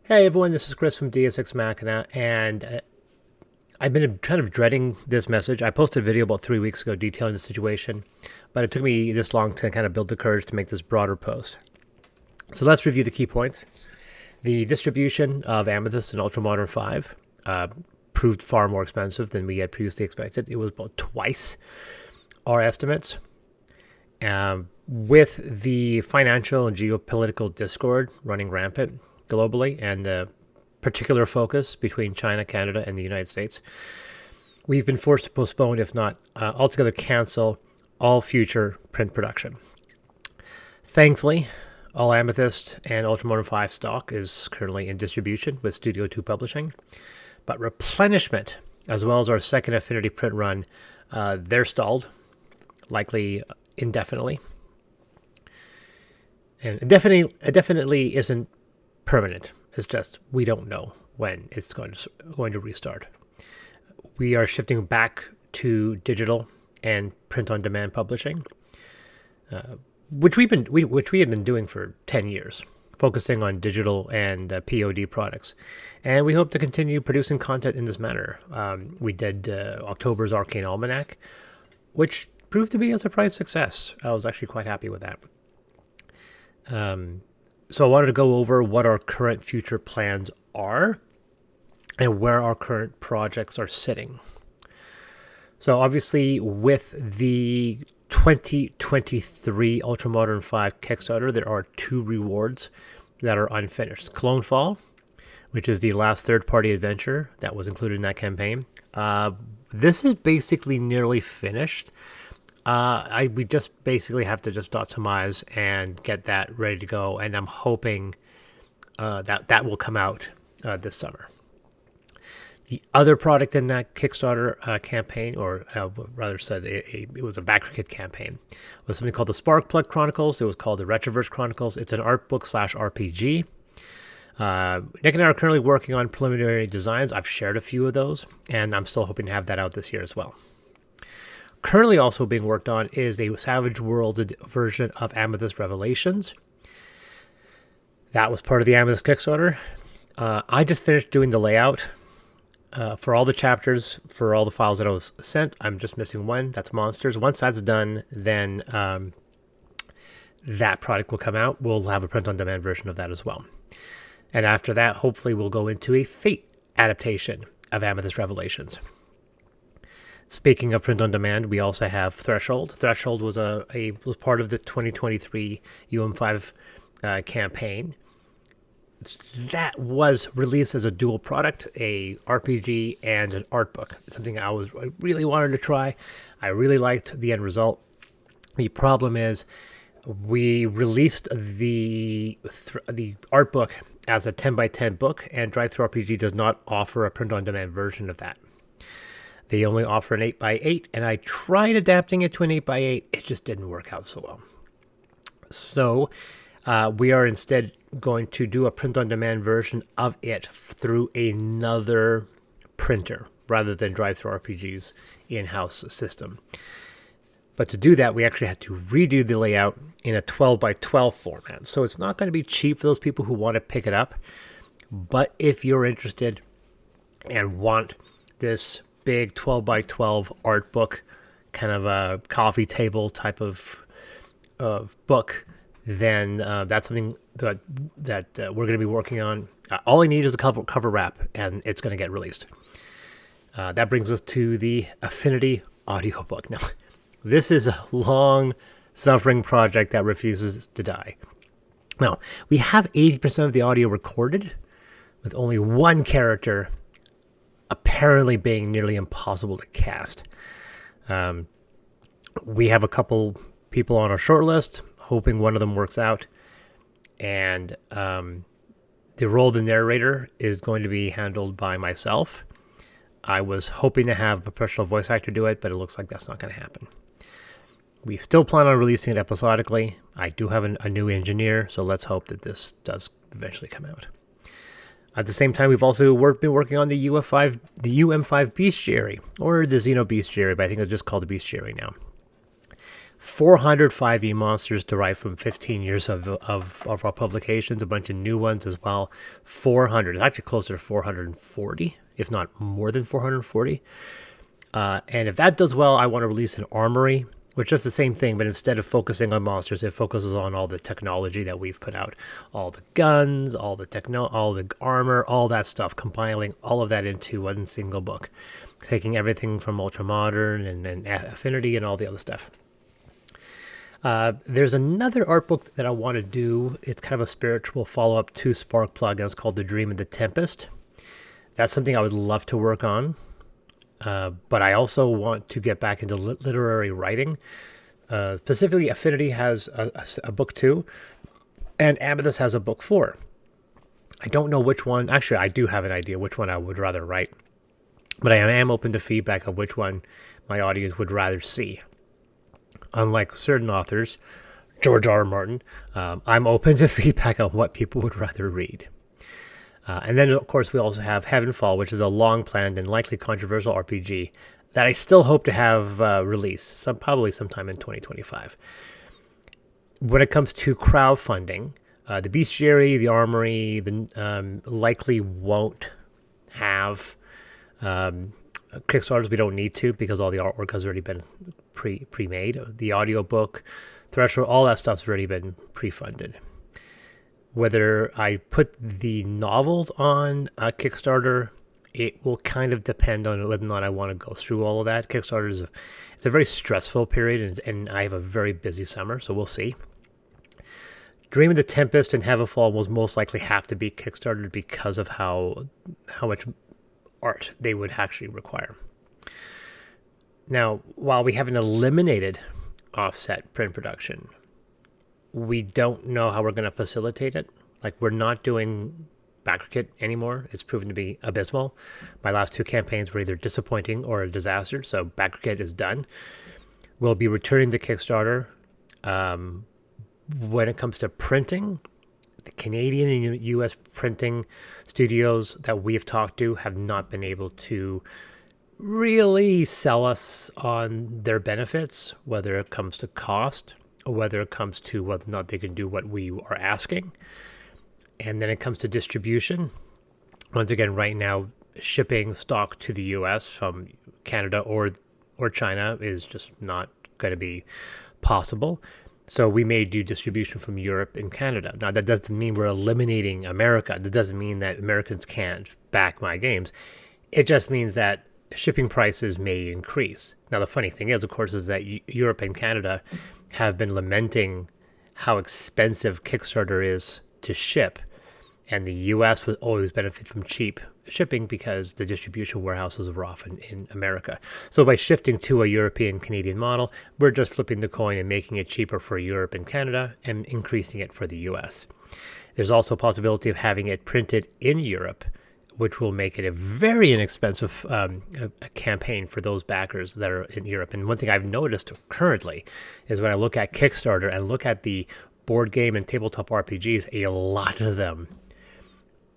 Hey everyone, this is Chris from Dias Ex Machina, and I've been kind of dreading this message. I posted a video about 3 weeks ago detailing the situation, but it took me this long to kind of build the courage to make this broader post. So let's review the key points. The distribution of Amethyst and Ultramodern 5 proved far more expensive than we had previously expected. It was about twice our estimates. With the financial and geopolitical discord running rampant globally and particular focus between China, Canada, and the United States, we've been forced to postpone, if not altogether cancel, all future print production. Thankfully, all Amethyst and Ultramodern 5 stock is currently in distribution with Studio 2 Publishing, but replenishment, as well as our second Affinity print run, they're stalled, likely indefinitely. And it definitely isn't permanent. It's just we don't know when it's going to restart. We are shifting back to digital and print-on-demand publishing, which we have been doing for 10 years, focusing on digital and POD products, and we hope to continue producing content in this manner. We did October's Arcane Almanac, which proved to be a surprise success. I was actually quite happy with that. So I wanted to go over what our current future plans are and where our current projects are sitting. So obviously with the 2023 Ultramodern 5 Kickstarter, there are two rewards that are unfinished. Clone Fall, which is the last third-party adventure that was included in that campaign. This is basically nearly finished. We just basically have to just dot some I's and get that ready to go, and I'm hoping that will come out this summer. The other product in that Kickstarter campaign, or rather said, it was a backer-kit campaign, was something called the Sparkplug Chronicles. It was called the Retroverse Chronicles. It's an art book / RPG. Nick and I are currently working on preliminary designs. I've shared a few of those, and I'm still hoping to have that out this year as well. Currently also being worked on is a Savage Worlds version of Amethyst Revelations. That was part of the Amethyst Kickstarter. I just finished doing the layout for all the chapters, for all the files that I was sent. I'm just missing one. That's Monsters. Once that's done, then that product will come out. We'll have a print-on-demand version of that as well. And after that, hopefully we'll go into a Fate adaptation of Amethyst Revelations. Speaking of print on demand, we also have Threshold. Threshold was was part of the 2023 UM5 campaign. That was released as a dual product, a RPG and an art book. It's something I really wanted to try. I really liked the end result. The problem is we released the art book as a 10x10 book, and Drive-Thru RPG does not offer a print on demand version of that. They only offer an 8x8, and I tried adapting it to an 8x8. It just didn't work out so well. So we are instead going to do a print-on-demand version of it through another printer rather than Drive-Thru RPG's in-house system. But to do that, we actually had to redo the layout in a 12x12 format. So it's not going to be cheap for those people who want to pick it up. But if you're interested and want this big 12x12 art book, kind of a coffee table type of book, then that's something that we're going to be working on. All I need is a cover wrap, and it's going to get released. That brings us to the Affinity audiobook. Now, this is a long-suffering project that refuses to die. Now, we have 80% of the audio recorded, with only one character apparently being nearly impossible to cast. We have a couple people on our short list, hoping one of them works out. And the role of the narrator is going to be handled by myself. I was hoping to have a professional voice actor do it, but it looks like that's not going to happen. We still plan on releasing it episodically. I do have a new engineer, so let's hope that this does eventually come out. At the same time, we've also been working on the UM5 Bestiary, or the Xeno Bestiary, but I think it's just called the Bestiary now. 405 e-monsters derived from 15 years of our publications, a bunch of new ones as well. 400, it's actually closer to 440, if not more than 440. And if that does well, I want to release an armory, which is the same thing, but instead of focusing on monsters, it focuses on all the technology that we've put out, all the guns, all the armor, all that stuff, compiling all of that into one single book, taking everything from Ultramodern and Affinity and all the other stuff. There's another art book that I want to do. It's kind of a spiritual follow-up to Sparkplug, and it's called The Dream of the Tempest. That's something I would love to work on. But I also want to get back into literary writing. Specifically, Affinity has a book 2, and Amethyst has a book 4. I don't know which one. Actually, I do have an idea which one I would rather write. But I am open to feedback of which one my audience would rather see. Unlike certain authors, George R. R. Martin, I'm open to feedback on what people would rather read. And then, of course, we also have Heavenfall, which is a long-planned and likely controversial RPG that I still hope to have released, probably sometime in 2025. When it comes to crowdfunding, the Bestiary, the Armory, likely won't have Kickstarters. We don't need to because all the artwork has already been pre-made. The audiobook, Threshold, all that stuff's already been pre-funded. Whether I put the novels on a Kickstarter, it will kind of depend on whether or not I want to go through all of that. Kickstarter it's a very stressful period, and I have a very busy summer, so we'll see. Dream of the Tempest and Heavenfall will most likely have to be Kickstarted because of how much art they would actually require. Now, while we haven't eliminated offset print production, we don't know how we're going to facilitate it. Like, we're not doing BackerKit anymore. It's proven to be abysmal. My last 2 campaigns were either disappointing or a disaster, so BackerKit is done. We'll be returning to Kickstarter. When it comes to printing, the Canadian and U.S. printing studios that we have talked to have not been able to really sell us on their benefits, whether it comes to cost, whether it comes to whether or not they can do what we are asking. And then it comes to distribution. Once again, right now, shipping stock to the US from Canada or China is just not going to be possible. So we may do distribution from Europe and Canada. Now, that doesn't mean we're eliminating America. That doesn't mean that Americans can't back my games. It just means that shipping prices may increase. Now, the funny thing is, of course, is that Europe and Canada have been lamenting how expensive Kickstarter is to ship, and the U.S. would always benefit from cheap shipping because the distribution warehouses are often in America. So by shifting to a European-Canadian model, we're just flipping the coin and making it cheaper for Europe and Canada and increasing it for the U.S. There's also a possibility of having it printed in Europe, which will make it a very inexpensive a campaign for those backers that are in Europe. And one thing I've noticed currently is when I look at Kickstarter and look at the board game and tabletop RPGs, a lot of them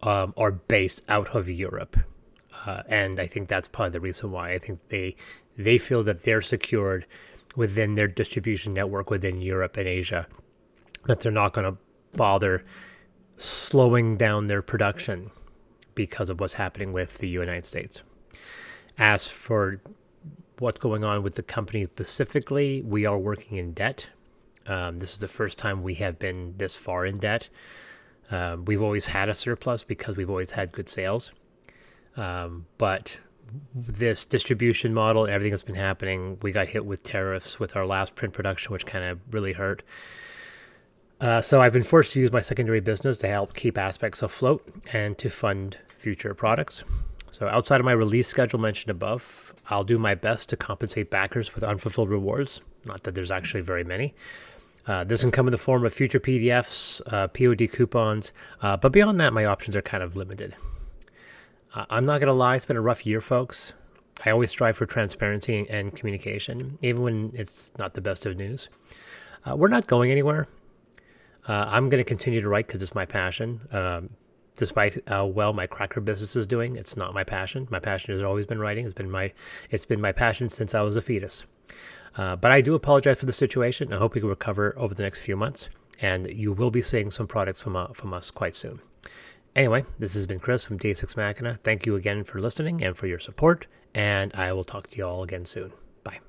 are based out of Europe. And I think that's part of the reason why. I think they feel that they're secured within their distribution network within Europe and Asia, that they're not going to bother slowing down their production because of what's happening with the United States. As for what's going on with the company specifically, we are working in debt. This is the first time we have been this far in debt. We've always had a surplus because we've always had good sales. But this distribution model, everything that's been happening, we got hit with tariffs with our last print production, which kind of really hurt. So I've been forced to use my secondary business to help keep aspects afloat and to fund future products. So outside of my release schedule mentioned above, I'll do my best to compensate backers with unfulfilled rewards. Not that there's actually very many. This can come in the form of future PDFs, POD coupons, but beyond that, my options are kind of limited. I'm not going to lie, it's been a rough year, folks. I always strive for transparency and communication, even when it's not the best of news. We're not going anywhere. I'm going to continue to write because it's my passion. Despite how well my cracker business is doing, it's not my passion. My passion has always been writing. It's been my passion since I was a fetus. But I do apologize for the situation. I hope we can recover over the next few months, and you will be seeing some products from us quite soon. Anyway, this has been Chris from Dias Ex Machina. Thank you again for listening and for your support, and I will talk to you all again soon. Bye.